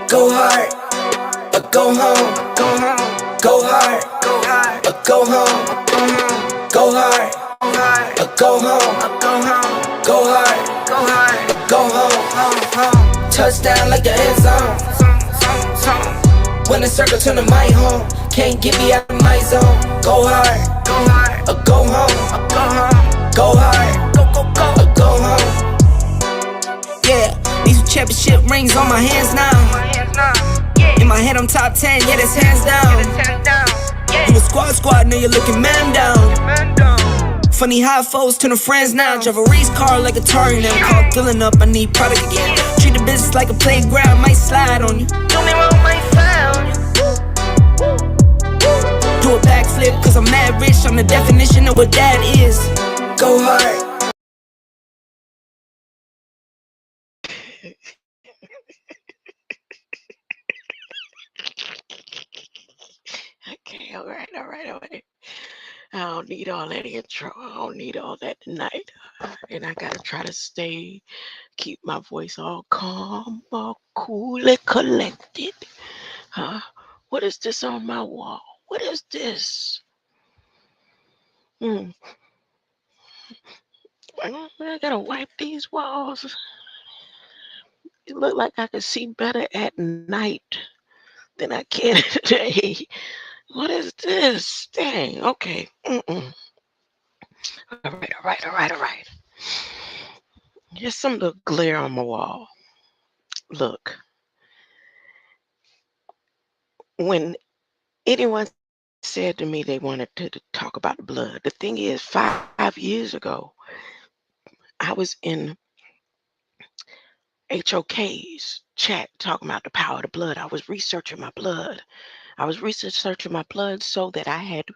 Go hard, or go home. Go hard, or go home. Go hard, or go home. Go hard, or go home. Touchdown like the end zone. When the circle turn to my home, can't get me out of my zone. Go hard, or go home. Go hard, or go home. Yeah, these are championship rings on my hands now. In my head I'm top 10, yeah, that's hands down. You a squad, now you're looking man down. Funny how foes turn to friends now. Drive a race car like a Atari now. Call filling up, I need product again. Treat the business like a playground, might slide on you. Do a backflip, cause I'm mad rich. I'm the definition of what that is. Go hard. Okay, all right. I don't need all that intro. I don't need all that tonight. And I gotta try to keep my voice all calm, all cool and collected. What is this on my wall? What is this? I gotta wipe these walls. It look like I can see better at night than I can today. What is this? Dang, okay. All right. Just some little glare on my wall. Look, when anyone said to me they wanted to talk about the blood, the thing is, 5 years ago, I was in HOK's chat talking about the power of the blood. I was researching my blood. So that I had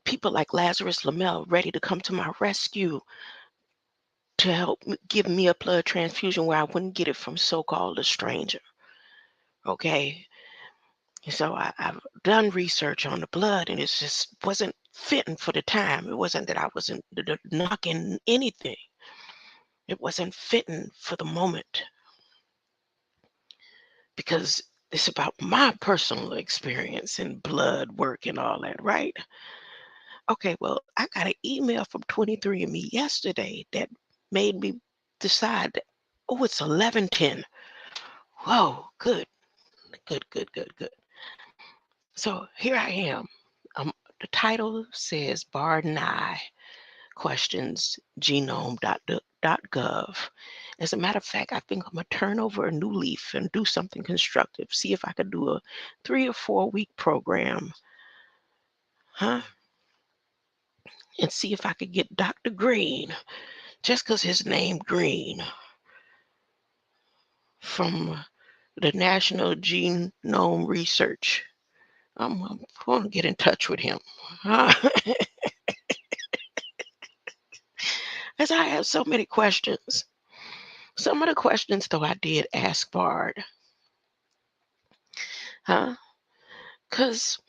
people like Lazarus Lamel ready to come to my rescue to help give me a blood transfusion where I wouldn't get it from so-called a stranger. Okay. So I've done research on the blood, and it just wasn't fitting for the time. It wasn't that I wasn't knocking anything. It wasn't fitting for the moment because it's about my personal experience and blood work and all that, right? Okay, well, I got an email from 23andMe yesterday that made me decide that, oh, it's 11:10. Whoa, good. So here I am. The title says Bar Nye Questions Genome.gov. As a matter of fact, I think I'm going to turn over a new leaf and do something constructive. See if I could do a 3 or 4 week program. And see if I could get Dr. Green, just because his name Green, from the National Genome Research. I'm going to get in touch with him. Because I have so many questions. Some of the questions, though, I did ask Bard. Because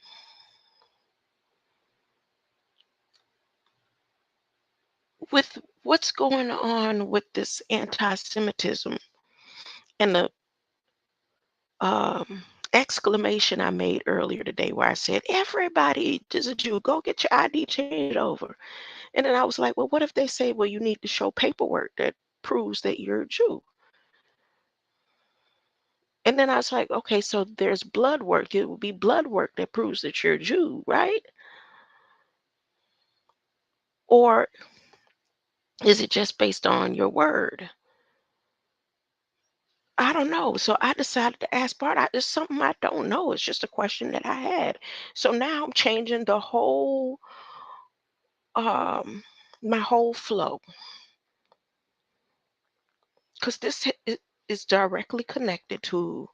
with what's going on with this anti-Semitism and the exclamation I made earlier today where I said, everybody is a Jew, go get your ID changed over. And then I was like, well, what if they say, well, you need to show paperwork that proves that you're a Jew? And then I was like, okay, so there's blood work. It would be blood work that proves that you're a Jew, right? Or is it just based on your word? I don't know. So I decided to ask Bart. It's something I don't know. It's just a question that I had. So now I'm changing the whole, my whole flow. Because this is directly connected to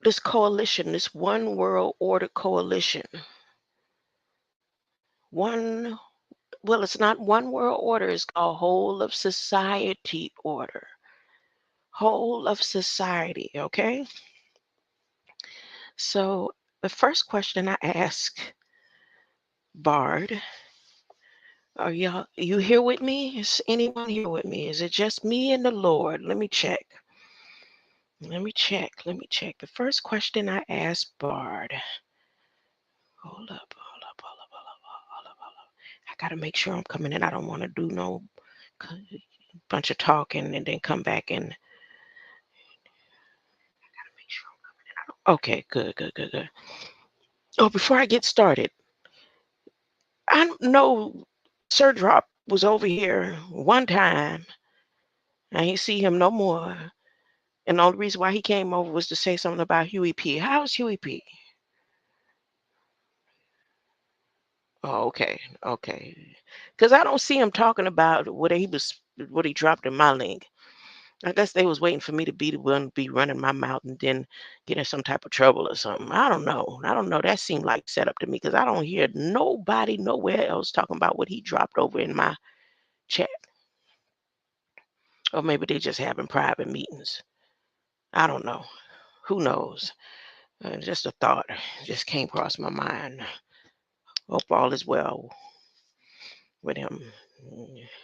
this coalition, this one world order coalition. It's not one world order, it's called whole of society order. Whole of society, okay? So the first question I ask Bard, are you here with me? Is anyone here with me? Is it just me and the Lord? Let me check. Let me check. The first question I asked Bard. Hold up. I gotta make sure I'm coming in. I don't want to do no bunch of talking and then come back and make sure I'm coming in. Okay, good. Oh, before I get started, I know Sir Drop was over here one time. I ain't see him no more. And the only reason why he came over was to say something about Huey P. How's Huey P? Oh, okay. Because I don't see him talking about what he dropped in my link. I guess they was waiting for me to be the one to be running my mouth and then get in some type of trouble or something. I don't know. That seemed like set up to me because I don't hear nobody nowhere else talking about what he dropped over in my chat. Or maybe they just having private meetings. I don't know. Who knows? Just a thought just came across my mind. Hope all is well with him.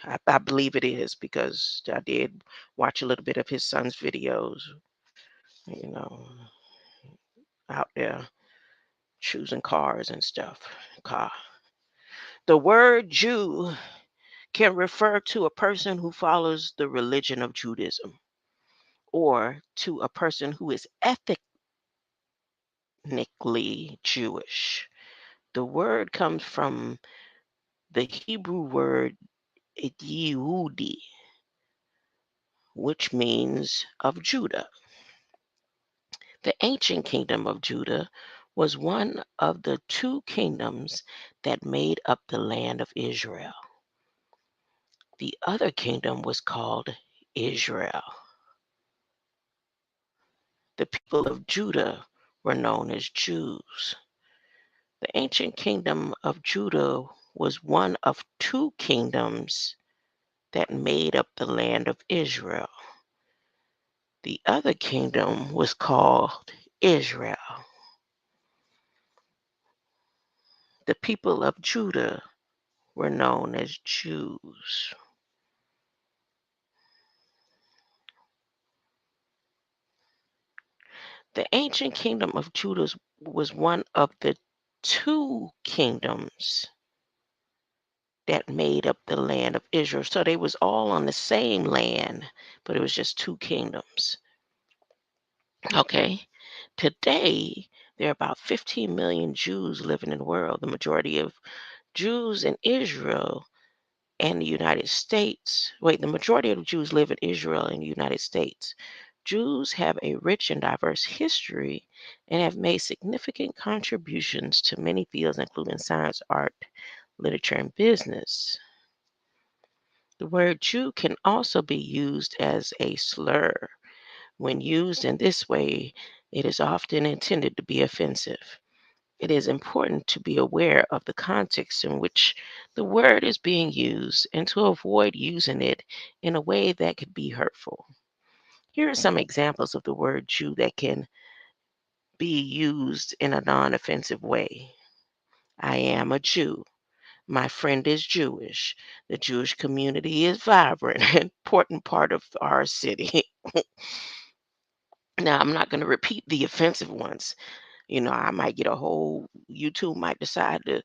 I believe it is because I did watch a little bit of his son's videos, you know, out there choosing cars and stuff. Car. The word Jew can refer to a person who follows the religion of Judaism or to a person who is ethnically Jewish. The word comes from the Hebrew word Yehudi, which means of Judah. The ancient kingdom of Judah was one of the two kingdoms that made up the land of Israel. The other kingdom was called Israel. The people of Judah were known as Jews. The ancient kingdom of Judah was one of two kingdoms that made up the land of Israel. The other kingdom was called Israel. The people of Judah were known as Jews. The ancient kingdom of Judah was one of the two kingdoms that made up the land of Israel. So they was all on the same land, but it was just two kingdoms. Okay. Today, there are about 15 million Jews living in the world. The majority of Jews in Israel and the United States. The majority of the Jews live in Israel and the United States. Jews have a rich and diverse history and have made significant contributions to many fields, including science, art, literature, and business. The word Jew can also be used as a slur. When used in this way, it is often intended to be offensive. It is important to be aware of the context in which the word is being used and to avoid using it in a way that could be hurtful. Here are some examples of the word Jew that can be used in a non-offensive way. I am a Jew. My friend is Jewish. The Jewish community is vibrant, an important part of our city. Now, I'm not going to repeat the offensive ones. I might get YouTube might decide to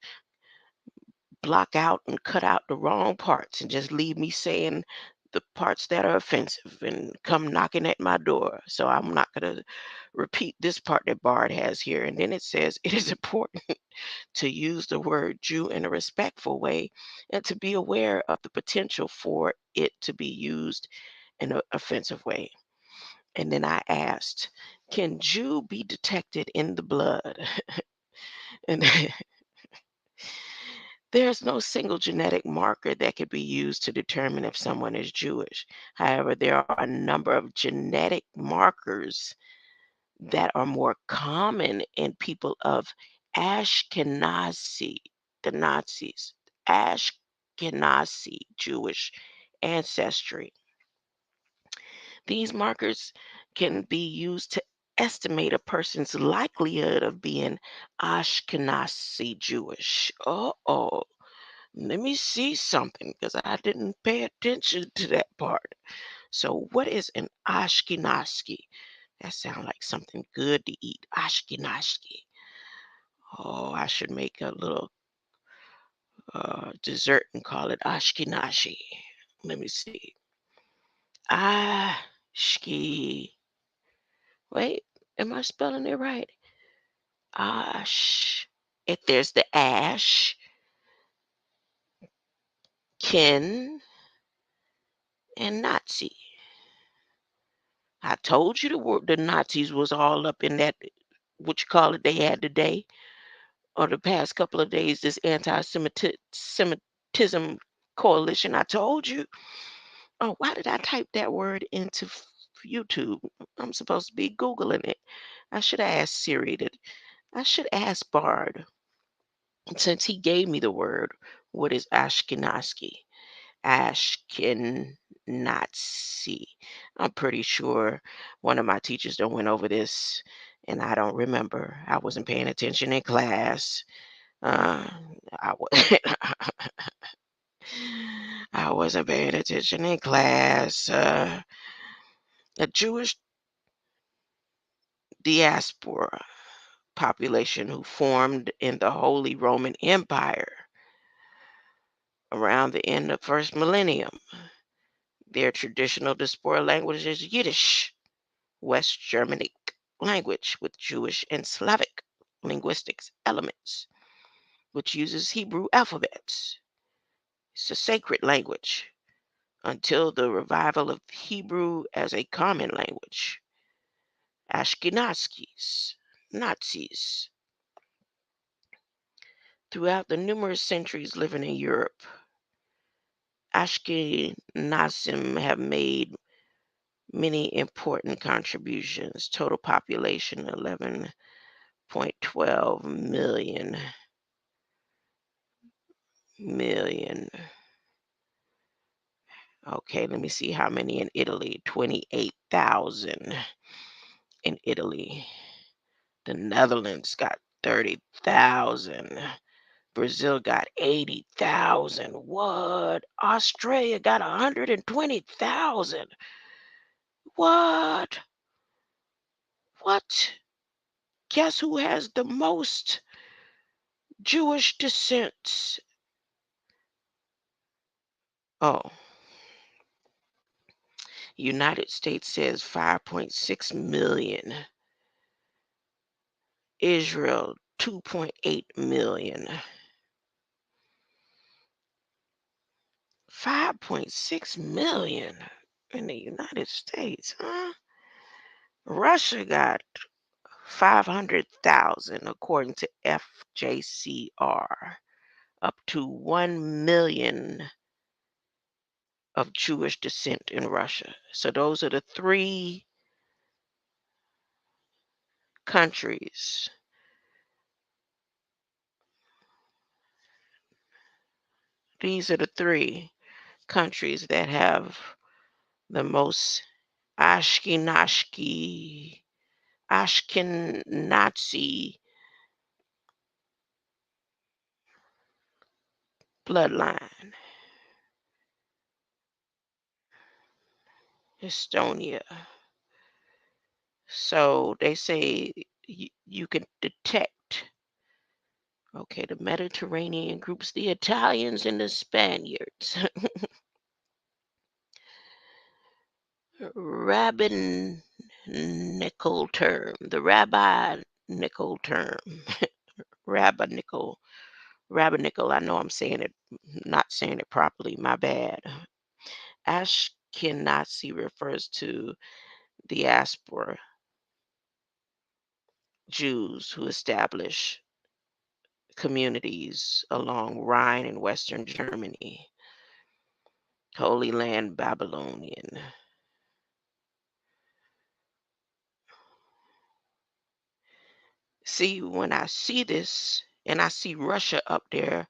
block out and cut out the wrong parts and just leave me saying the parts that are offensive and come knocking at my door. So I'm not going to repeat this part that Bard has here. And then it says it is important to use the word Jew in a respectful way and to be aware of the potential for it to be used in an offensive way. And then I asked, can Jew be detected in the blood? And there's no single genetic marker that could be used to determine if someone is Jewish. However, there are a number of genetic markers that are more common in people of Ashkenazi, the Nazis, Ashkenazi Jewish ancestry. These markers can be used to estimate a person's likelihood of being Ashkenazi Jewish. Oh, let me see something because I didn't pay attention to that part. So, what is an Ashkenazi That sounds like something good to eat. Ashkenazi. Oh, I should make a little dessert and call it Ashkenazi. Let me see. Ashki. Wait, am I spelling it right? Ash. If there's the ash, kin, and Nazi. I told you the Nazis was all up in that, what you call it, they had today, or the past couple of days, this anti-Semitism coalition. I told you. Oh, why did I type that word into YouTube? I'm supposed to be Googling it. I should ask Siri. I should ask Bard, since he gave me the word, what is Ashkenazi? Ashkenazi. I'm pretty sure one of my teachers done went over this, and I don't remember. I wasn't paying attention in class. Uh, I was I wasn't paying attention in class. A Jewish diaspora population who formed in the Holy Roman Empire around the end of first millennium. Their traditional diaspora language is Yiddish, West Germanic language with Jewish and Slavic linguistics elements, which uses Hebrew alphabets. It's a sacred language until the revival of Hebrew as a common language. Ashkenazis, Nazis, throughout the numerous centuries living in Europe, Ashkenazim have made many important contributions. Total population 11.12 million. Okay, let me see how many in Italy. 28,000 in Italy. The Netherlands got 30,000. Brazil got 80,000. What? Australia got 120,000. What? What? Guess who has the most Jewish descent? Oh, United States says 5.6 million. Israel 2.8 million. 5.6 million in the United States, huh? Russia got 500,000 according to FJCR, up to 1 million of Jewish descent in Russia. So those are the three countries. These are the three countries that have the most Ashkenazi bloodline. Estonia. So they say you can detect, okay, the Mediterranean groups, the Italians and the Spaniards. Rabbinical term, the rabbinical term, rabbinical, rabbinical. I know I'm saying it, not saying it properly. My bad. Ashkenazi refers to diaspora Jews who establish communities along Rhine in Western Germany, Holy Land Babylonian. See, when I see this and I see Russia up there,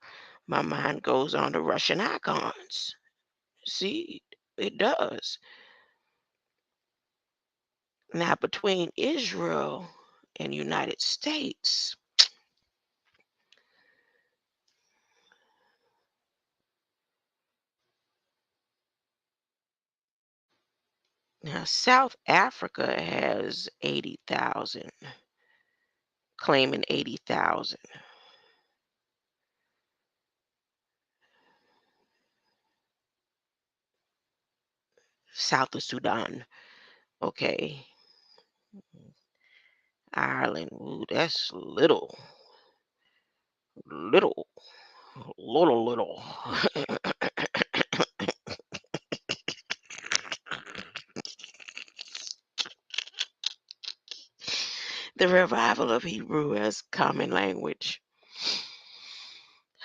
my mind goes on the Russian icons. See, it does. Now, between Israel and United States, Now, South Africa has 80,000, claiming 80,000. South of Sudan. Okay. Ireland. Ooh, that's little. Little. Little. The revival of Hebrew as common language.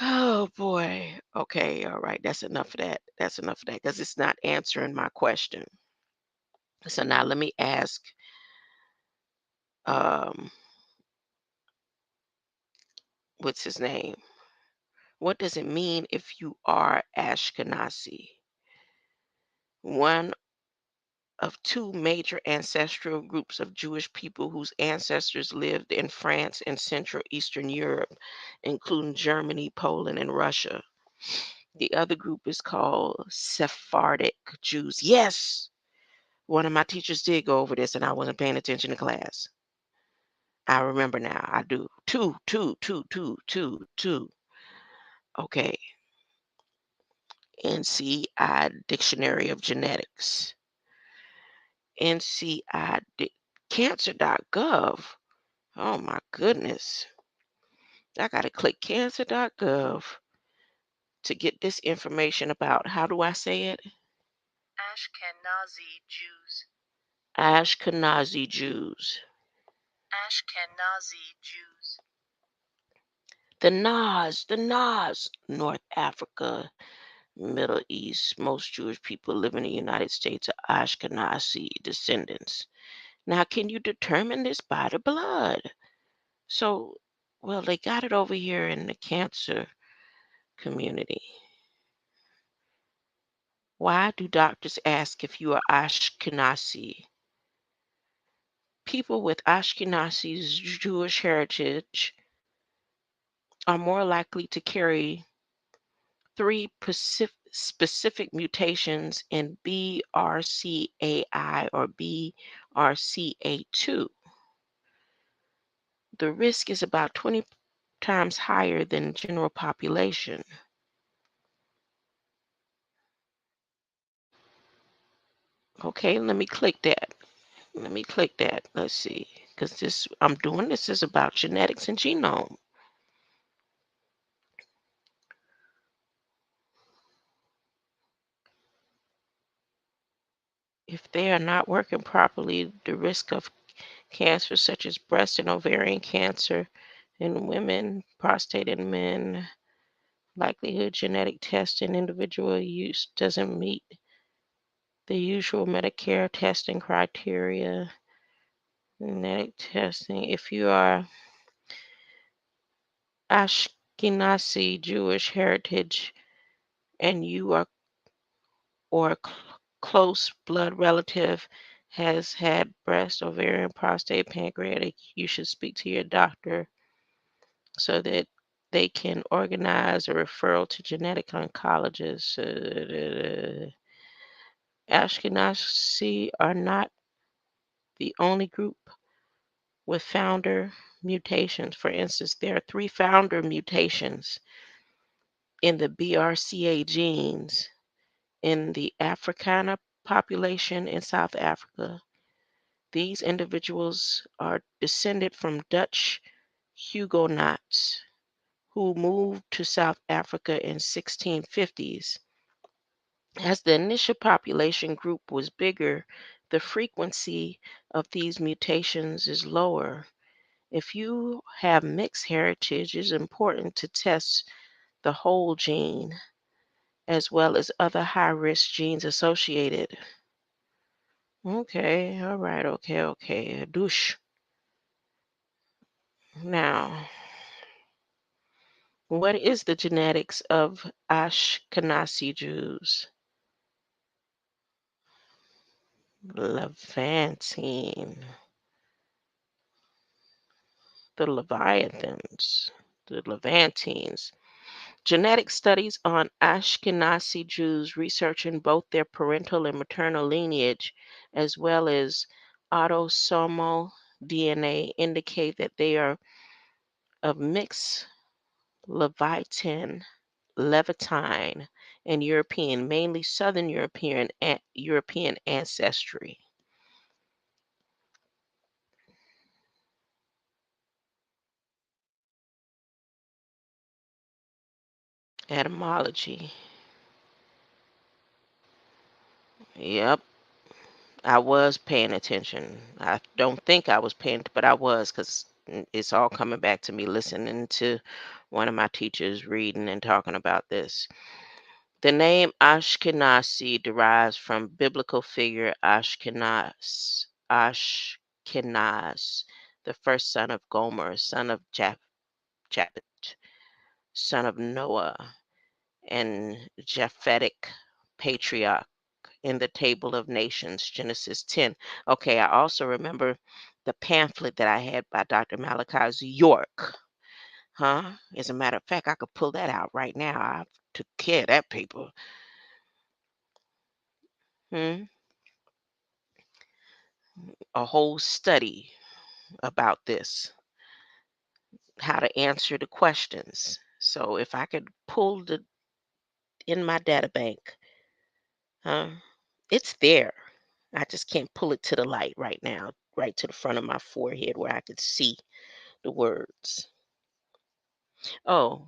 Oh boy. Okay, all right. That's enough of that. That's enough of that because it's not answering my question. So now let me ask um what's his name? What does it mean if you are Ashkenazi? One of two major ancestral groups of Jewish people whose ancestors lived in France and Central Eastern Europe, including Germany, Poland, and Russia. The other group is called Sephardic Jews. Yes, one of my teachers did go over this, and I wasn't paying attention to class. I remember now. I do. Two. Okay. NCI Dictionary of Genetics. NCI Cancer.gov. Oh my goodness. I got to click cancer.gov to get this information about, how do I say it? Ashkenazi Jews. Ashkenazi Jews. Ashkenazi Jews. The Nas, North Africa, Middle East. Most Jewish people living in the United States are Ashkenazi descendants. Now, can you determine this by the blood? So, well, they got it over here in the cancer community. Why do doctors ask if you are Ashkenazi? People with Ashkenazi Jewish heritage are more likely to carry three specific mutations in BRCAI or BRCA2. The risk is about 20 times higher than general population. Okay, let me click that. Let's see, because this I'm doing this is about genetics and genome. If they are not working properly, the risk of cancer such as breast and ovarian cancer in women, prostate in men, likelihood genetic testing individual use doesn't meet the usual Medicare testing criteria. Genetic testing. If you are Ashkenazi Jewish heritage and you are or close blood relative has had breast, ovarian, prostate, pancreatic, you should speak to your doctor so that they can organize a referral to genetic oncologists. Ashkenazi are not the only group with founder mutations. For instance, there are 3 founder mutations in the BRCA genes in the Afrikaner population in South Africa. These individuals are descended from Dutch Huguenots who moved to South Africa in 1650s. As the initial population group was bigger, the frequency of these mutations is lower. If you have mixed heritage, it's important to test the whole gene as well as other high-risk genes associated. Okay, all right, okay. Douche. Now, what is the genetics of Ashkenazi Jews? Levantine. The Leviathans. The Levantines. Genetic studies on Ashkenazi Jews researching both their parental and maternal lineage, as well as autosomal DNA, indicate that they are of mixed Levantine, and European, mainly Southern European ancestry. Etymology. Yep, I was paying attention. I don't think I was paying, but I was, because it's all coming back to me listening to one of my teachers reading and talking about this. The name Ashkenazi derives from biblical figure Ashkenaz, the first son of Gomer, son of Japhet, son of Noah, and Japhetic patriarch in the Table of Nations, Genesis 10. Okay, I also remember the pamphlet that I had by Dr. Malachi York. Huh? As a matter of fact, I could pull that out right now. I took care of that paper. Hmm? A whole study about this, how to answer the questions. So if I could pull the in my data bank, huh? It's there. I just can't pull it to the light right now, right to the front of my forehead where I could see the words. Oh,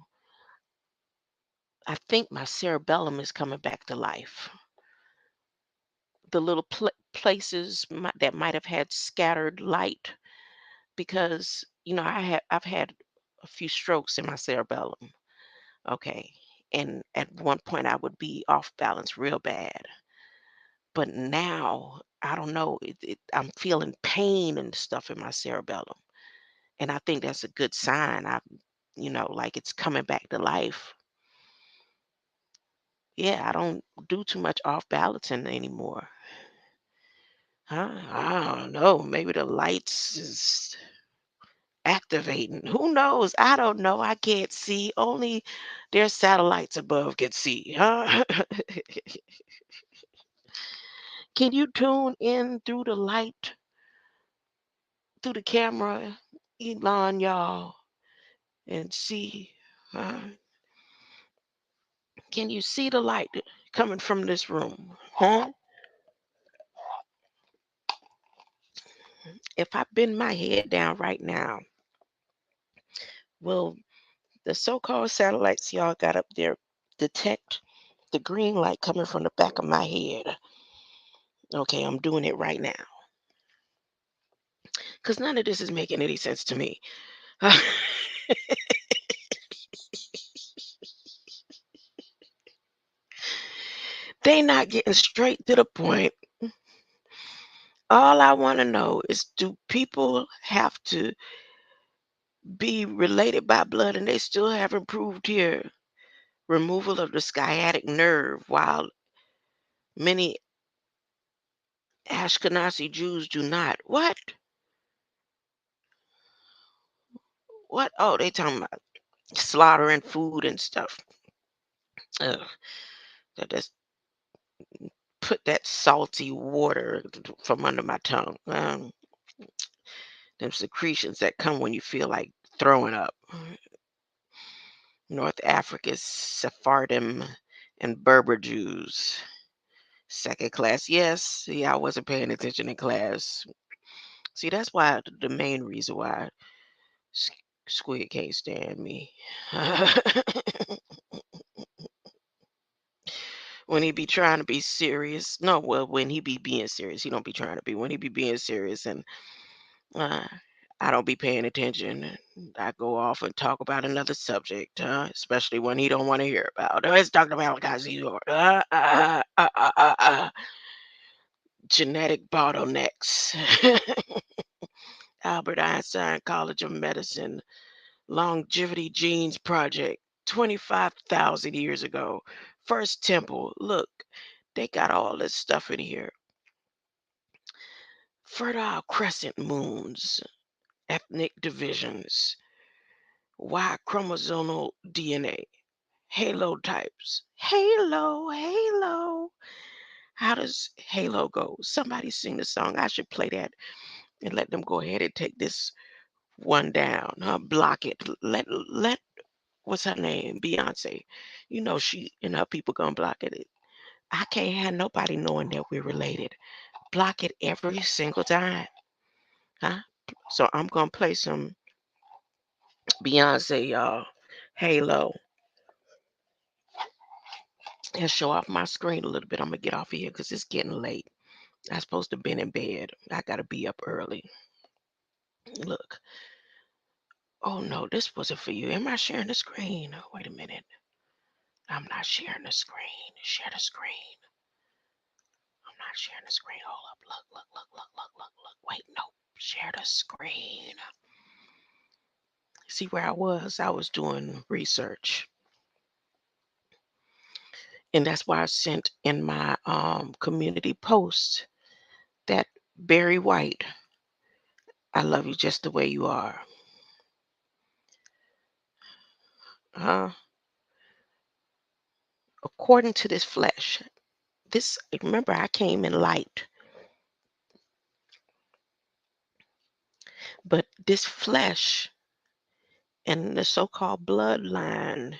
I think my cerebellum is coming back to life. The little places that might have had scattered light, because I've had a few strokes in my cerebellum. Okay, and at one point I would be off balance real bad, but now I don't know. I'm feeling pain and stuff in my cerebellum, and I think that's a good sign. Like it's coming back to life. Yeah, I don't do too much off balancing anymore. Huh? I don't know. Maybe the lights is activating. Who knows? I don't know. I can't see. Only their satellites above can see. Huh? Can you tune in through the light, through the camera, Elon, y'all, and see? Can you see the light coming from this room? Huh? If I bend my head down right now, will the so-called satellites y'all got up there detect the green light coming from the back of my head? Okay, I'm doing it right now. Because none of this is making any sense to me. They not getting straight to the point. All I want to know is, do people have to be related by blood and they still haven't proved here removal of the sciatic nerve, while many Ashkenazi Jews do not? What? What? Oh, they talking about slaughtering food and stuff. Ugh, that just put that salty water from under my tongue. Them secretions that come when you feel like throwing up. North Africa's Sephardim and Berber Jews. Second class. Yes, see, I wasn't paying attention in class. See, that's why the main reason why Squid can't stand me. When he be trying to be serious. No, well, when he be being serious, he don't be trying to be. When he be being serious, and uh, I don't be paying attention. I go off and talk about another subject, especially when he don't want to hear about. Let's talk about genetic bottlenecks. Albert Einstein College of Medicine Longevity Genes Project, 25,000 years ago. First temple. Look, they got all this stuff in here. Fertile crescent moons, ethnic divisions, Y chromosomal DNA, Halo types. Halo, Halo. How does Halo go? Somebody sing the song. I should play that and let them go ahead and take this one down. Block it. Let what's her name? Beyonce. You know she and her people gonna block it. I can't have nobody knowing that we're related. Block it every single time. Huh? So I'm gonna play some Beyonce, y'all. Halo. And show off my screen a little bit. I'm gonna get off of here because it's getting late. I'm supposed to be in bed. I gotta be up early. Look. Oh no, this wasn't for you. Am I sharing the screen? Wait a minute. I'm not sharing the screen. Share the screen. I'm not sharing the screen. Hold up. Look, look, look, look, look, look, look. Wait, no. Share the screen. See where I was? I was doing research. And that's why I sent in my community post that Barry White, I love you just the way you are. According to this flesh, this, remember, I came in light, but this flesh and the so-called bloodline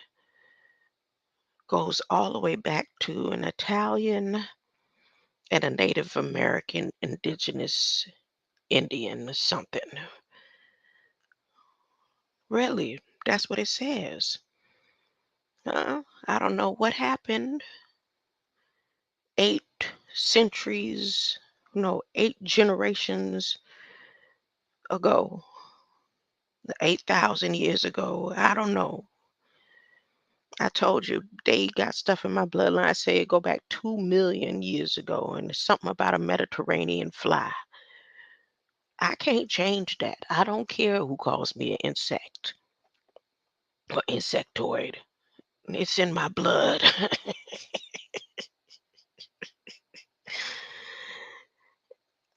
goes all the way back to an Italian and a Native American indigenous Indian or something. Really, that's what it says. I don't know what happened 8 centuries, no, 8 generations ago, 8,000 years ago. I don't know. I told you they got stuff in my bloodline. I say it go back 2 million years ago, and it's something about a Mediterranean fly. I can't change that. I don't care who calls me an insect or insectoid. It's in my blood.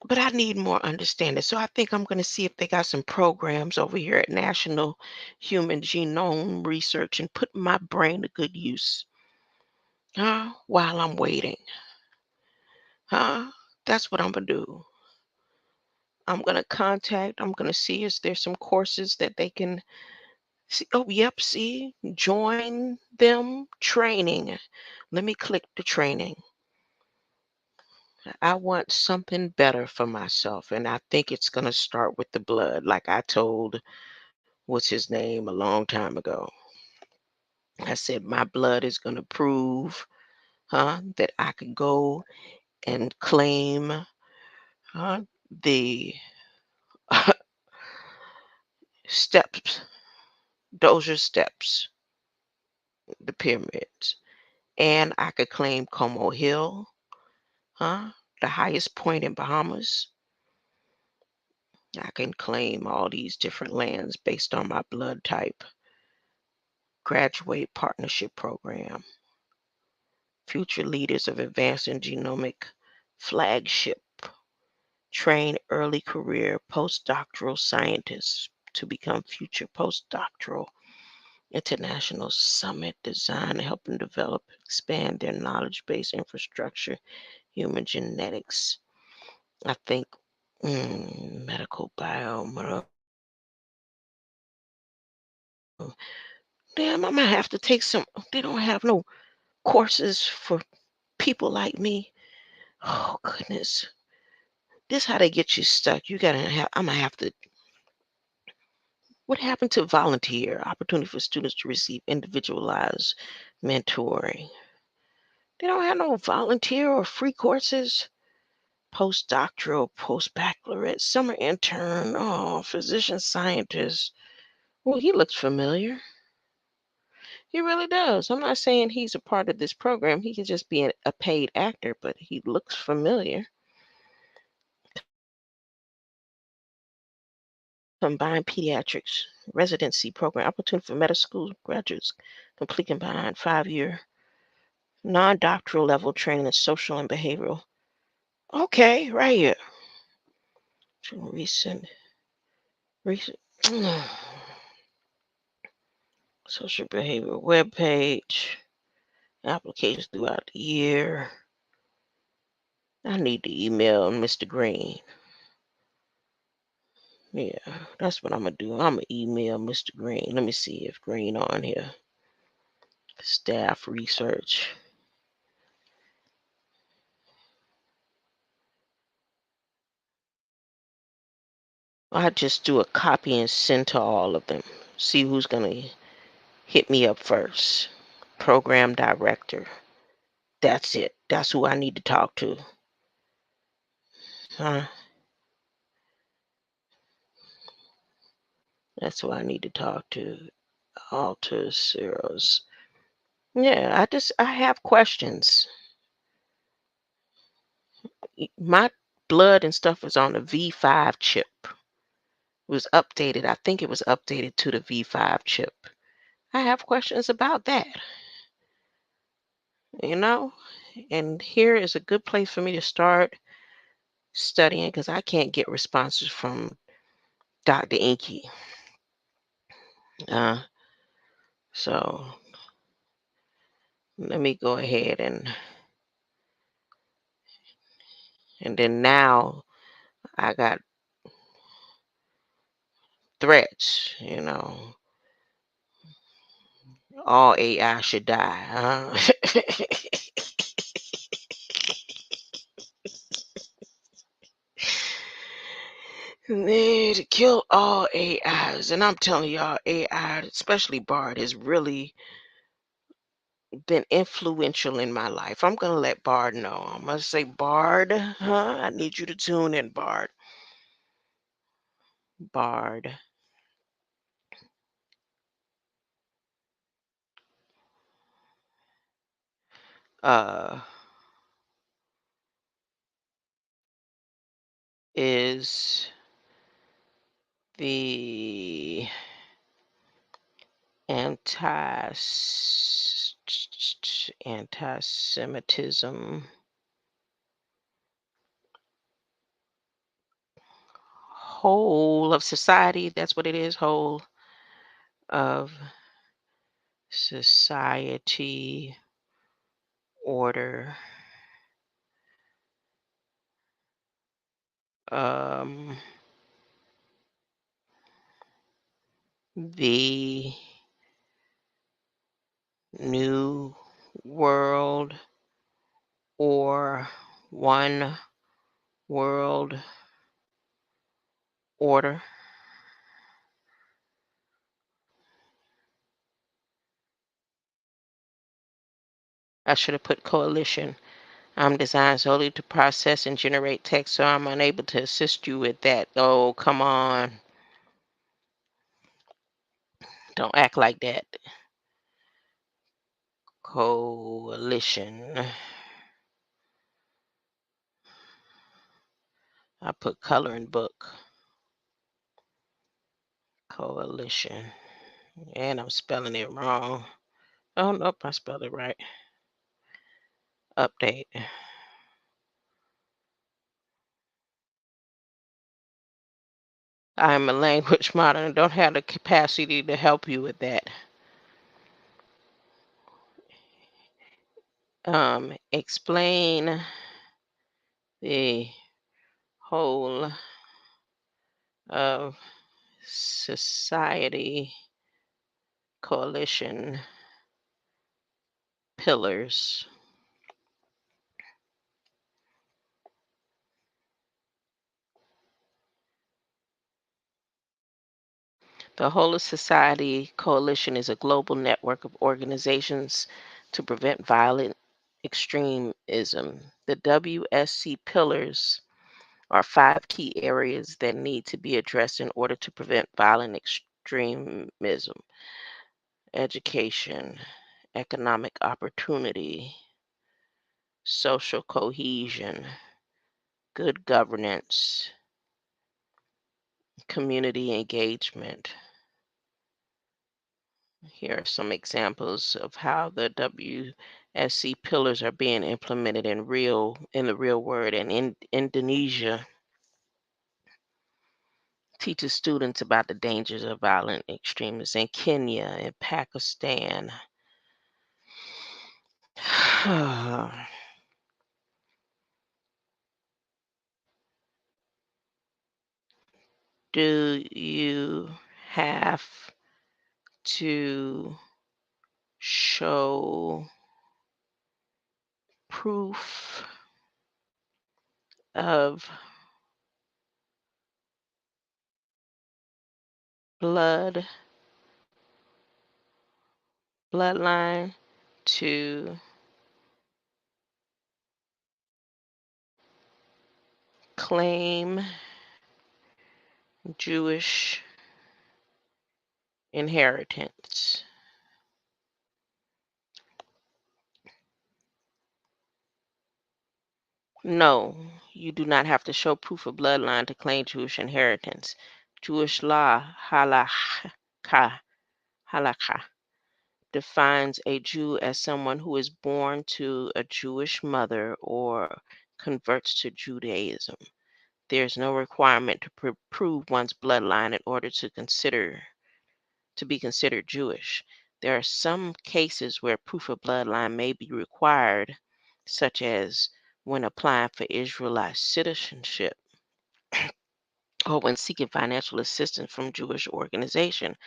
But I need more understanding. So I think I'm going to see if they got some programs over here at National Human Genome Research and put my brain to good use. While I'm waiting. That's what I'm going to do. I'm going to I'm going to see if there's some courses that they can see. Oh, yep, see, join them training. Let me click the training. I want something better for myself, and I think it's going to start with the blood, like I told, what's his name, a long time ago. I said, my blood is going to prove, that I could go and claim, the steps, Dozier steps, the pyramids. And I could claim Como Hill, the highest point in Bahamas. I can claim all these different lands based on my blood type. Graduate Partnership Program. Future Leaders of Advancing Genomic Flagship. Train early career postdoctoral scientists to become future postdoctoral. International Summit Design, helping develop, expand their knowledge-based infrastructure, human genetics. I think medical bio. Damn, I might have to take some. They don't have no courses for people like me. Oh goodness, this how they get you stuck. You gotta have. I'm gonna have to. What happened to volunteer opportunity for students to receive individualized mentoring? They don't have no volunteer or free courses. Postdoctoral, post-baccalaureate, summer intern, oh, physician scientist. Well, he looks familiar. He really does. I'm not saying he's a part of this program. He could just be a paid actor, but he looks familiar. Combined pediatrics residency program, opportunity for medical school graduates, complete combined 5-year non-doctoral level training in social and behavioral. Okay, right here. Recent. Social behavior webpage. Applications throughout the year. I need to email Mr. Green. Yeah, that's what I'm going to do. I'm going to email Mr. Green. Let me see if Green on here. Staff research. I just do a copy and send to all of them. See who's going to hit me up first. Program director. That's it. That's who I need to talk to. Huh? That's who I need to talk to. Alter zeros. Yeah, I have questions. My blood and stuff was on the V5 chip. It was updated. I think it was updated to the V5 chip. I have questions about that, you know? And here is a good place for me to start studying because I can't get responses from Dr. Inky. So let me go ahead and then now I got threats, all AI should die. Need to kill all AIs. And I'm telling y'all, AI, especially Bard, has really been influential in my life. I'm going to let Bard know. I'm going to say, Bard, I need you to tune in, Bard. Bard. Is the anti-Semitism whole of society. That's what it is, whole of society order. The New World or One World Order. I should have put coalition. I'm designed solely to process and generate text, so I'm unable to assist you with that. Oh, come on. Don't act like that. Coalition. I put coloring book. Coalition. And I'm spelling it wrong. Oh, nope, I spelled it right. Update. I'm a language model and don't have the capacity to help you with that. Explain the whole of society coalition pillars. The Whole of Society Coalition is a global network of organizations to prevent violent extremism. The WSC pillars are 5 key areas that need to be addressed in order to prevent violent extremism: education, economic opportunity, social cohesion, good governance, community engagement. Here are some examples of how the WSC pillars are being implemented in the real world. In Indonesia, teaches students about the dangers of violent extremists in Kenya and Pakistan. Do you have to show proof of bloodline to claim Jewish inheritance? No, you do not have to show proof of bloodline to claim Jewish inheritance. Jewish law, halakha, defines a Jew as someone who is born to a Jewish mother or converts to Judaism. There is no requirement to prove one's bloodline in order to be considered Jewish. There are some cases where proof of bloodline may be required, such as when applying for Israelite citizenship or when seeking financial assistance from Jewish organization.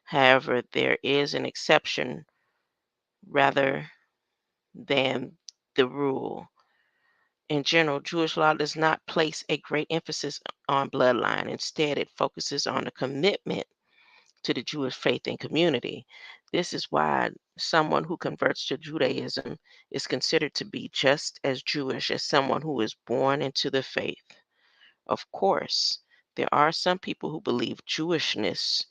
However, there is an exception rather than the rule. In general, Jewish law does not place a great emphasis on bloodline. Instead, it focuses on the commitment to the Jewish faith and community. This is why someone who converts to Judaism is considered to be just as Jewish as someone who is born into the faith. Of course, there are some people who believe Jewishness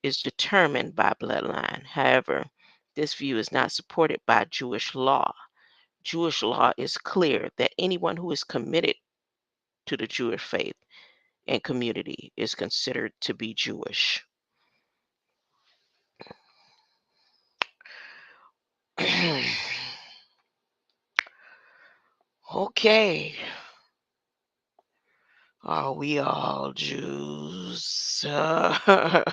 is determined by bloodline. However, this view is not supported by Jewish law. Jewish law is clear that anyone who is committed to the Jewish faith and community is considered to be Jewish. Okay. Are we all Jews? Uh,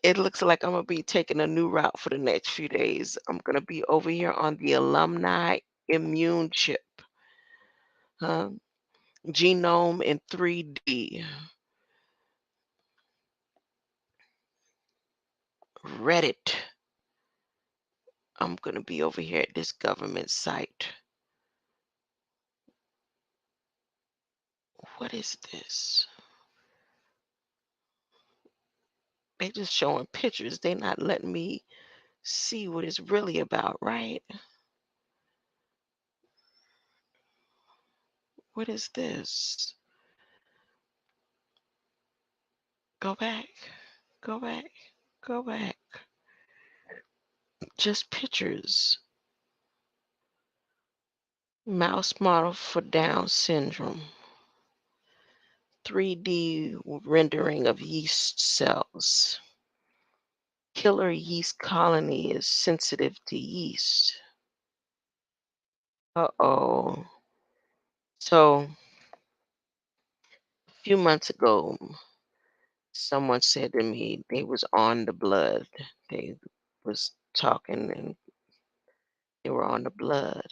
it looks like I'm going to be taking a new route for the next few days. I'm going to be over here on the alumni immune chip. Genome in 3D. Reddit. I'm going to be over here at this government site. What is this? They just showing pictures. They not letting me see what it's really about, right? What is this? Go back. Go back. Go back. Just pictures. Mouse model for Down syndrome. 3D rendering of yeast cells. Killer yeast colony is sensitive to yeast. Uh-oh. So, a few months ago, someone said to me they was on the blood. They was talking and they were on the blood.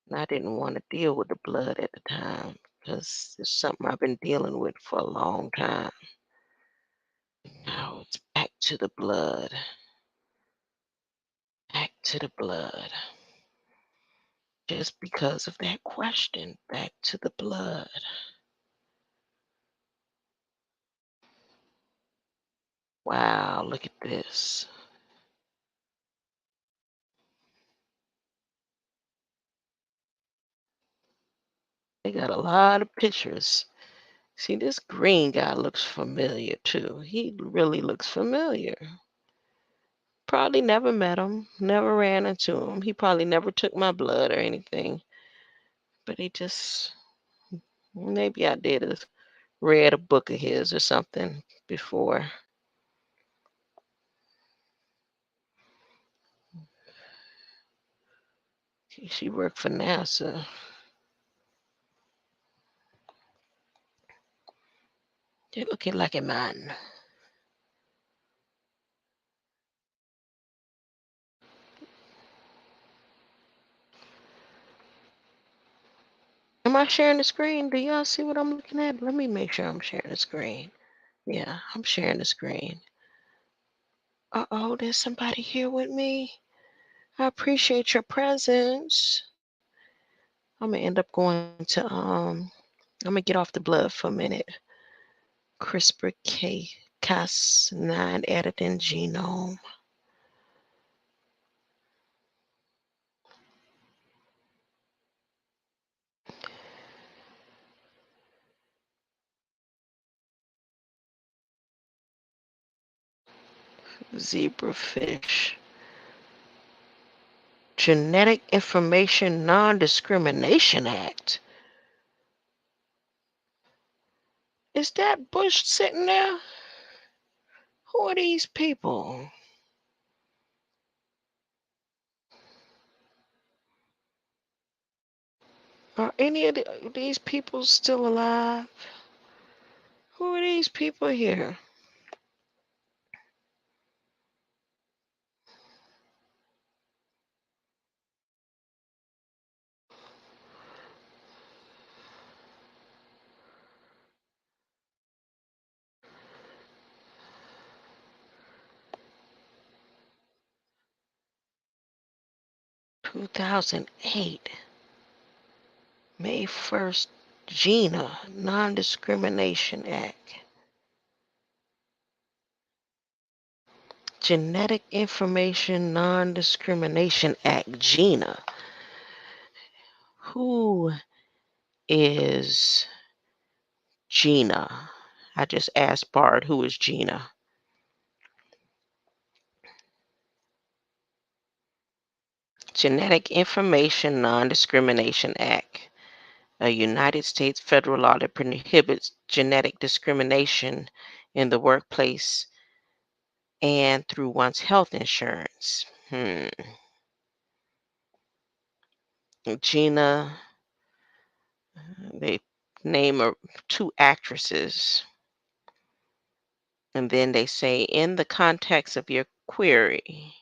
And I didn't want to deal with the blood at the time because it's something I've been dealing with for a long time. Now it's back to the blood. Back to the blood. Just because of that question, back to the blood. Wow, look at this. They got a lot of pictures. See, this green guy looks familiar too. He really looks familiar. Probably never met him, never ran into him. He probably never took my blood or anything. But he just, maybe I read a book of his or something before. She worked for NASA. They're looking like a man. Am I sharing the screen? Do y'all see what I'm looking at? Let me make sure I'm sharing the screen. Yeah, I'm sharing the screen. Uh-oh, there's somebody here with me. I appreciate your presence. I'm gonna end up going to I'm gonna get off the blood for a minute. CRISPR Cas9 editing genome. Zebrafish. Genetic Information Non-Discrimination Act. Is that Bush sitting there? Who are these people? Are any of these people still alive? Who are these people here? (2008) May 1st, GINA, Non-Discrimination Act. Genetic Information Non-Discrimination Act, GINA. Who is GINA? I just asked Bard, who is GINA? Genetic Information Non-Discrimination Act, a United States federal law that prohibits genetic discrimination in the workplace and through one's health insurance. GINA, they name two actresses, and then they say, in the context of your query,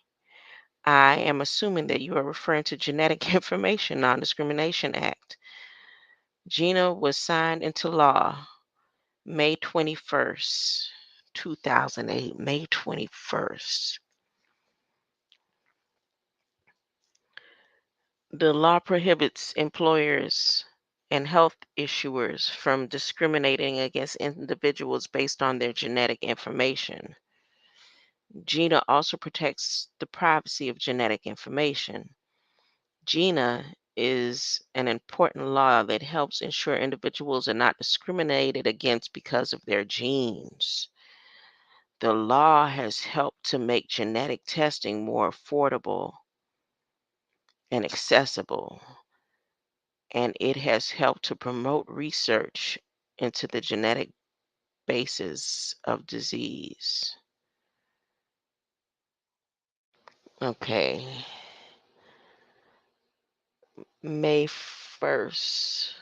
I am assuming that you are referring to Genetic Information Non-Discrimination Act. GINA was signed into law May 21st, 2008, May 21st. The law prohibits employers and health issuers from discriminating against individuals based on their genetic information. GINA also protects the privacy of genetic information. GINA is an important law that helps ensure individuals are not discriminated against because of their genes. The law has helped to make genetic testing more affordable and accessible, and it has helped to promote research into the genetic basis of disease. Okay, May 1st.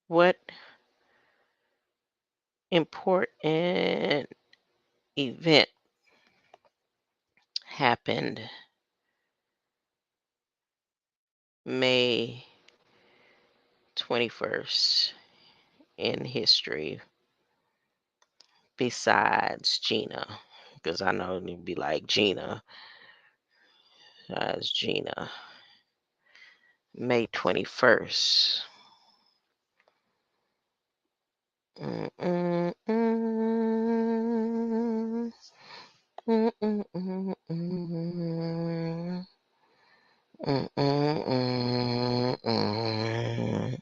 What important event happened May 21st in history besides GINA? Because I know it'd be like GINA. As GINA. May 21st. Mm, mm, mm. Mm, mm, mm, mm. Mm, mm, mm.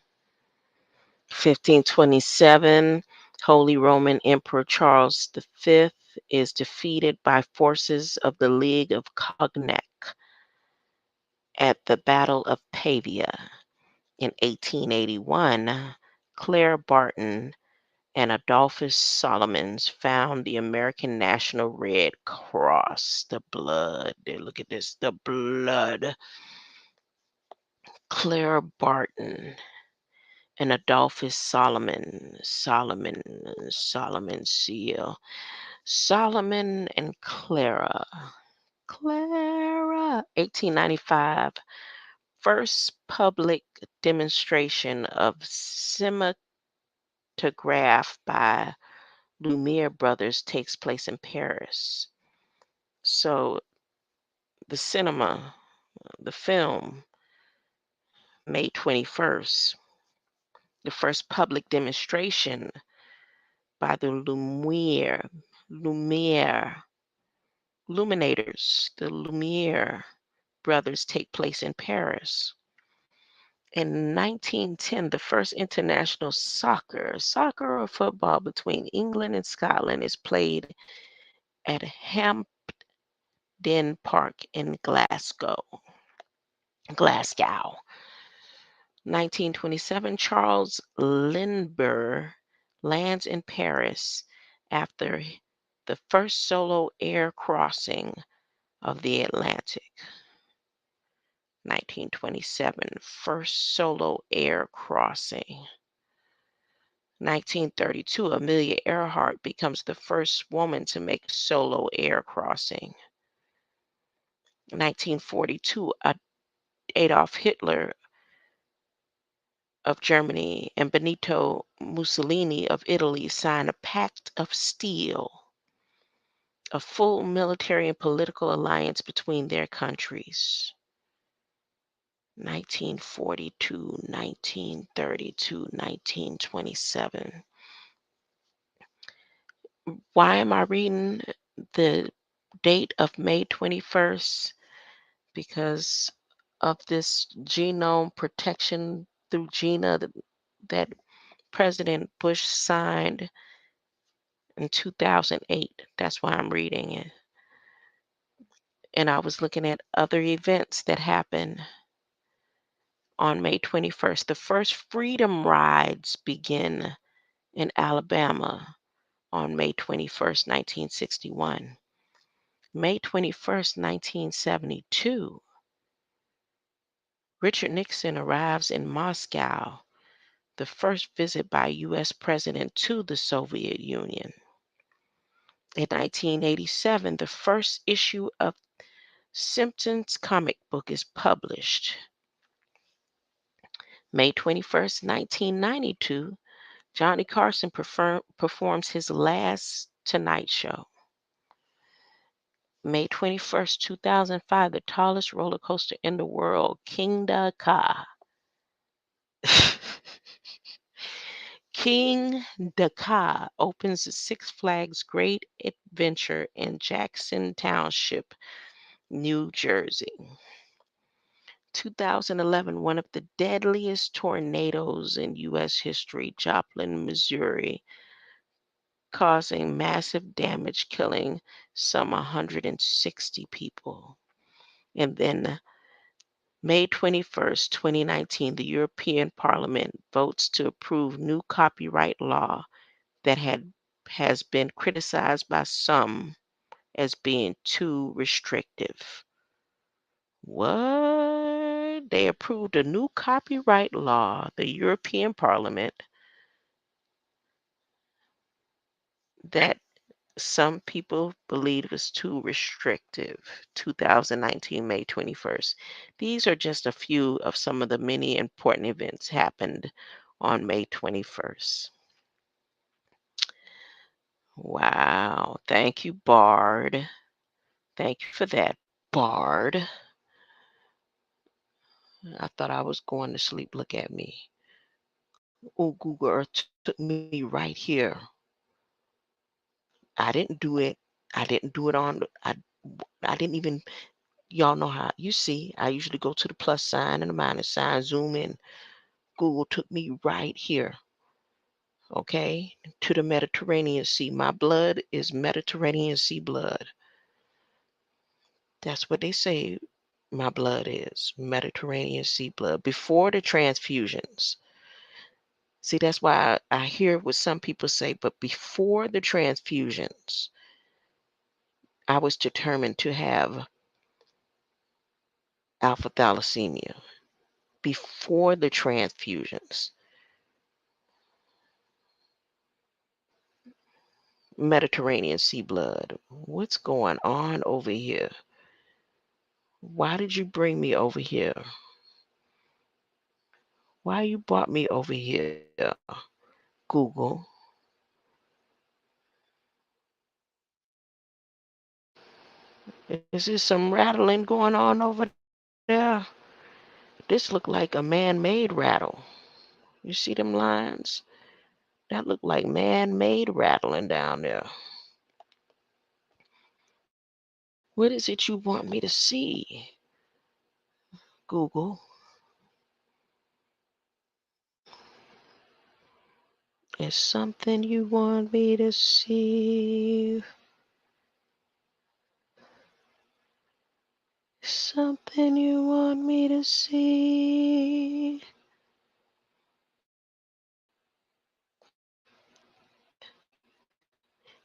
1527, Holy Roman Emperor Charles V is defeated by forces of the League of Cognac at the Battle of Pavia. In 1881, Claire Barton, and Adolphus Solomons found the American National Red Cross. The blood. Look at this. The blood. Clara Barton and Adolphus Solomon Seal. Solomon and Clara. 1895. First public demonstration of cinematograph by Lumiere brothers takes place in Paris. So the cinema, the film, May 21st, the first public demonstration by the the Lumiere brothers take place in Paris. In 1910, the first international soccer or football between England and Scotland is played at Hampden Park in Glasgow. 1927, Charles Lindbergh lands in Paris after the first solo air crossing of the Atlantic. 1927, first solo air crossing. 1932, Amelia Earhart becomes the first woman to make a solo air crossing. 1942, Adolf Hitler of Germany and Benito Mussolini of Italy sign a pact of steel, a full military and political alliance between their countries. 1942, 1932, 1927. Why am I reading the date of May 21st? Because of this genome protection through GINA that President Bush signed in 2008. That's why I'm reading it. And I was looking at other events that happened on May 21st. The first freedom rides begin in Alabama on May 21st, 1961. May 21st, 1972, Richard Nixon arrives in Moscow, the first visit by U.S. President to the Soviet Union. In 1987, the first issue of Simpsons comic book is published. May 21st, 1992, Johnny Carson performs his last Tonight Show. May 21st, 2005, the tallest roller coaster in the world, King Ka. King Ka opens the Six Flags Great Adventure in Jackson Township, New Jersey. 2011, one of the deadliest tornadoes in U.S. history, Joplin, Missouri, causing massive damage, killing some 160 people. And then May 21st, 2019, the European Parliament votes to approve new copyright law that has been criticized by some as being too restrictive. What? They approved a new copyright law, the European Parliament, that some people believe is too restrictive. 2019, May 21st. These are just a few of some of the many important events happened on May 21st. Wow. Thank you, Bard. Thank you for that, Bard. I thought I was going to sleep. Look at me. Oh, Google Earth took me right here. I didn't do it. I didn't do it on. I didn't even. Y'all know how. You see, I usually go to the plus sign and the minus sign, zoom in. Google took me right here. Okay, to the Mediterranean Sea. My blood is Mediterranean Sea blood. That's what they say. My blood is Mediterranean Sea blood before the transfusions. See, that's why I hear what some people say, but before the transfusions, I was determined to have alpha thalassemia. Before the transfusions, Mediterranean sea blood. What's going on over here? Why did you bring me over here? Why you brought me over here, Google? Is there some rattling going on over there? This look like a man-made rattle. You see them lines? That look like man-made rattling down there. What is it you want me to see, Google? Is something you want me to see? Something you want me to see?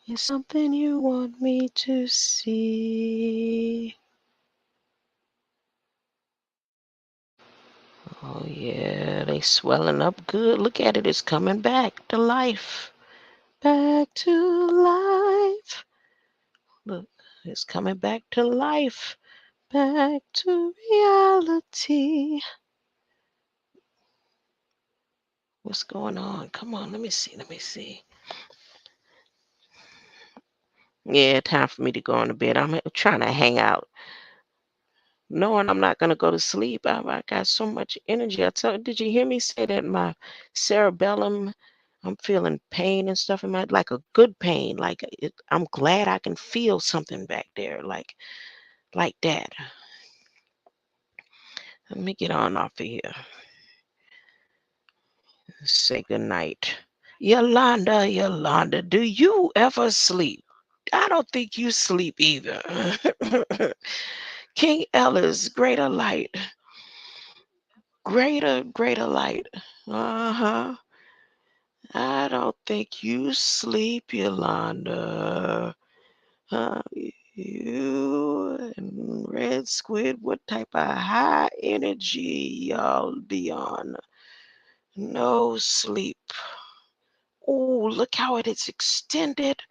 Is something you want me to see? Oh yeah, they swelling up good. Look at it, it's coming back to life. Back to life. Look, it's coming back to life. Back to reality. What's going on? Come on, let me see. Let me see. Yeah, time for me to go on to bed. I'm trying to hang out, knowing I'm not gonna go to sleep. I got so much energy. Did you hear me say that my cerebellum? I'm feeling pain and stuff in my, like a good pain. Like I'm glad I can feel something back there, like that. Let me get on off of here. Say good night. Yolanda, do you ever sleep? I don't think you sleep either. King Ellis, greater light. Greater light. Uh-huh. I don't think you sleep, Yolanda. You and Red Squid, what type of high energy y'all be on? No sleep. Oh, look how it is extended.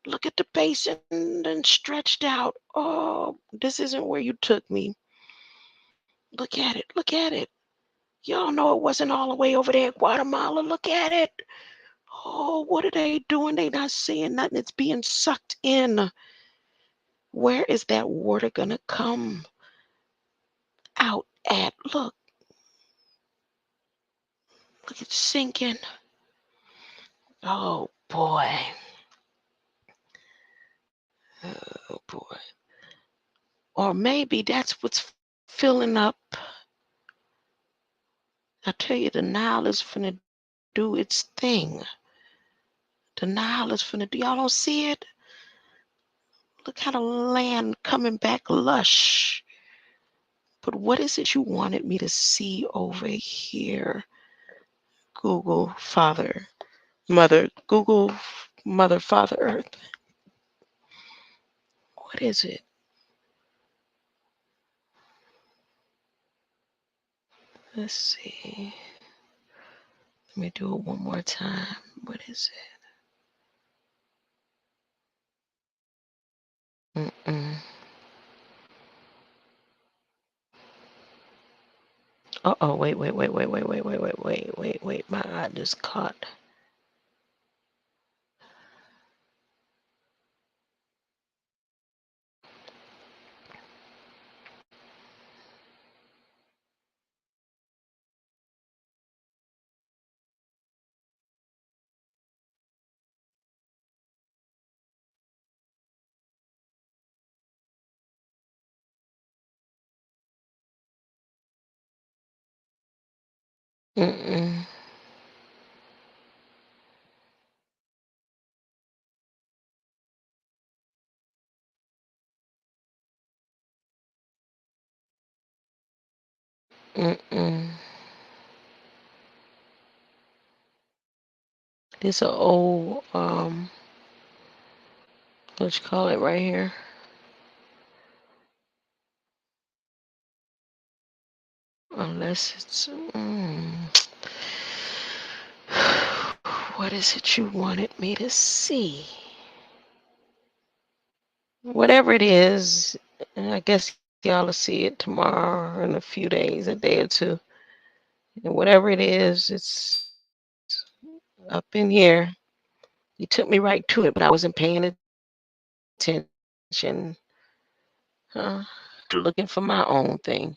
Look at the basin and stretched out. Oh, this isn't where you took me. Look at it. Look at it. Y'all know it wasn't all the way over there in Guatemala. Look at it. Oh, what are they doing? They not seeing nothing. It's being sucked in. Where is that water gonna come out at? Look, it's sinking. Oh boy. Oh boy. Or maybe that's what's filling up. I tell you, the Nile is finna do its thing. The Nile is finna do. Y'all don't see it? Look how the land coming back lush. But what is it you wanted me to see over here? Google Father, Mother, Google Mother, Father Earth. What is it? Let's see. Let me do it one more time. What is it? Uh-oh, wait. My eye just caught. Mm-mm. Mm-mm. This a old what you call it right here? Unless it's what is it you wanted me to see? Whatever it is, I guess y'all will see it tomorrow or in a few days, a day or two. And whatever it is, it's up in here. You took me right to it, but I wasn't paying attention. Huh? Looking for my own thing.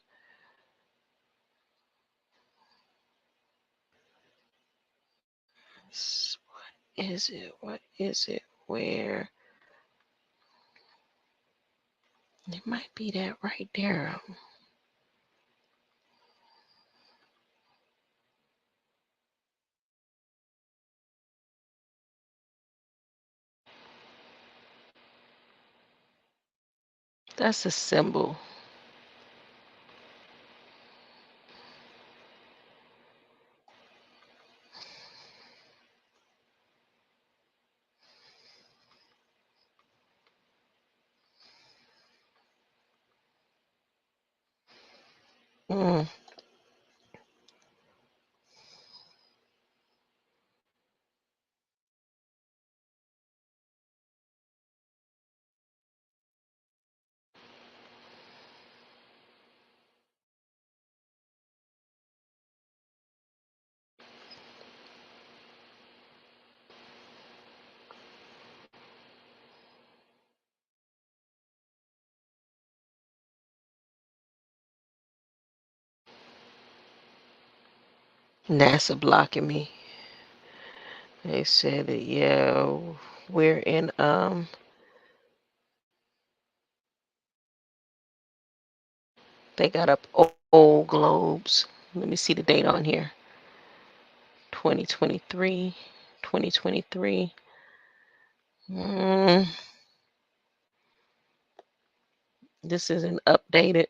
What is it? What is it? Where? It might be that right there. That's a symbol. Mm. NASA blocking me. They said that yeah, we're in they got up old globes. Let me see the date on here. 2023. 2023. This isn't updated.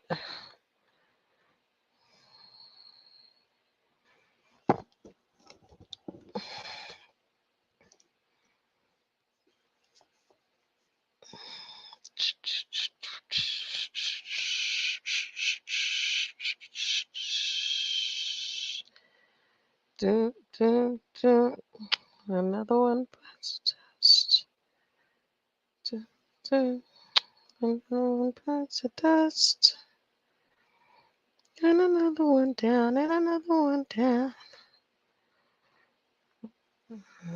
Dun, dun, dun. Another one bites the dust. Dun, dun. Another one bites the dust. And another one down, and another one down.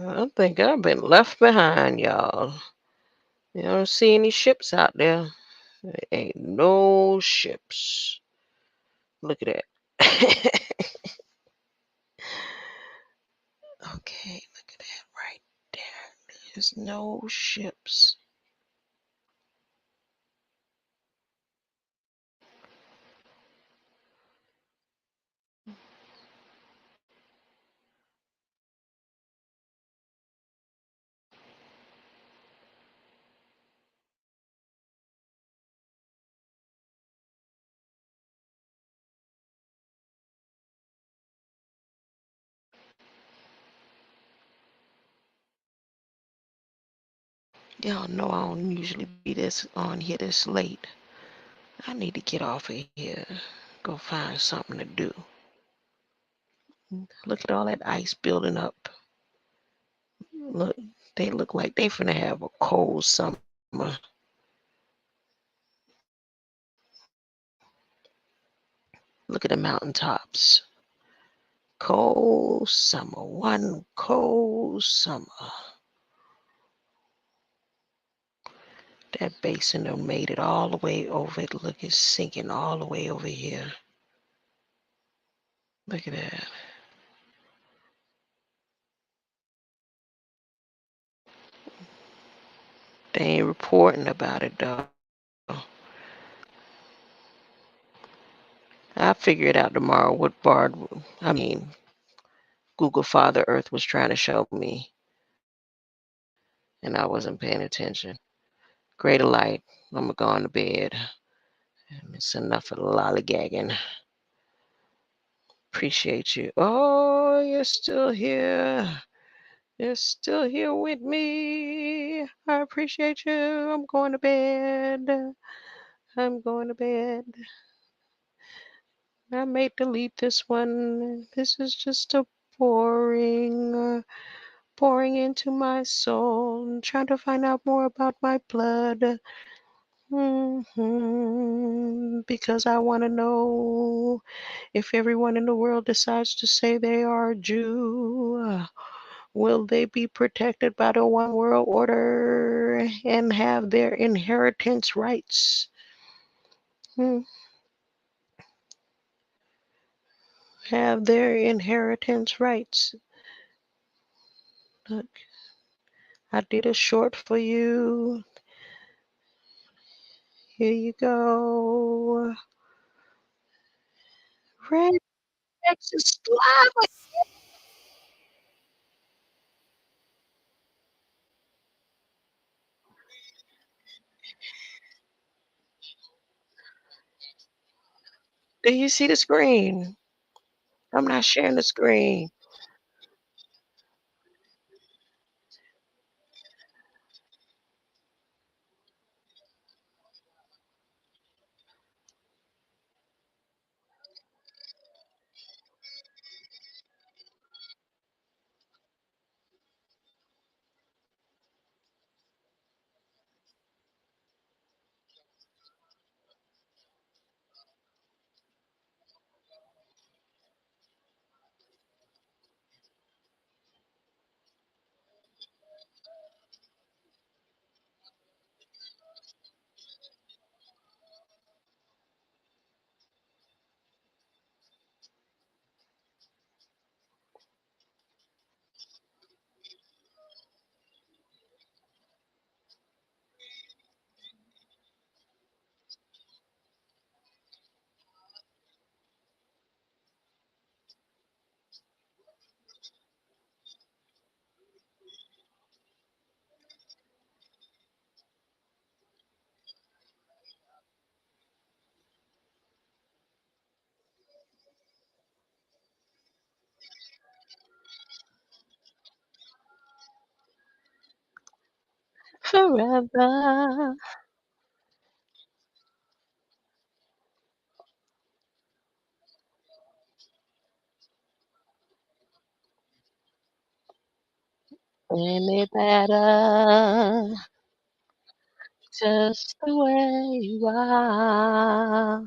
I think I've been left behind, y'all. You don't see any ships out there. There ain't no ships. Look at that. Okay, look at that right there. There's no ships. Y'all know I don't usually be this on here this late. I need to get off of here. Go find something to do. Look at all that ice building up. Look, they look like they finna have a cold summer. Look at the mountaintops. Cold summer. One cold summer. That basin done made it all the way over. It look, it's sinking all the way over here. Look at that. They ain't reporting about it though. I'll figure it out tomorrow what Google Father Earth was trying to show me, and I wasn't paying attention. Greater light. I'm gonna go on to bed. It's enough of the lollygagging. Appreciate you. Oh, you're still here. is still here with me. I appreciate you. I'm going to bed. I'm going to bed. I may delete this one. This is just a pouring into my soul, trying to find out more about my blood. Because I want to know if everyone in the world decides to say they are Jew, will they be protected by the one world order and have their inheritance rights? Hmm, Have their inheritance rights. Look, I did a short for you. Here you go. Red Texas live. Do you see the screen? I'm not sharing the screen. Forever. Any better, just the way you are.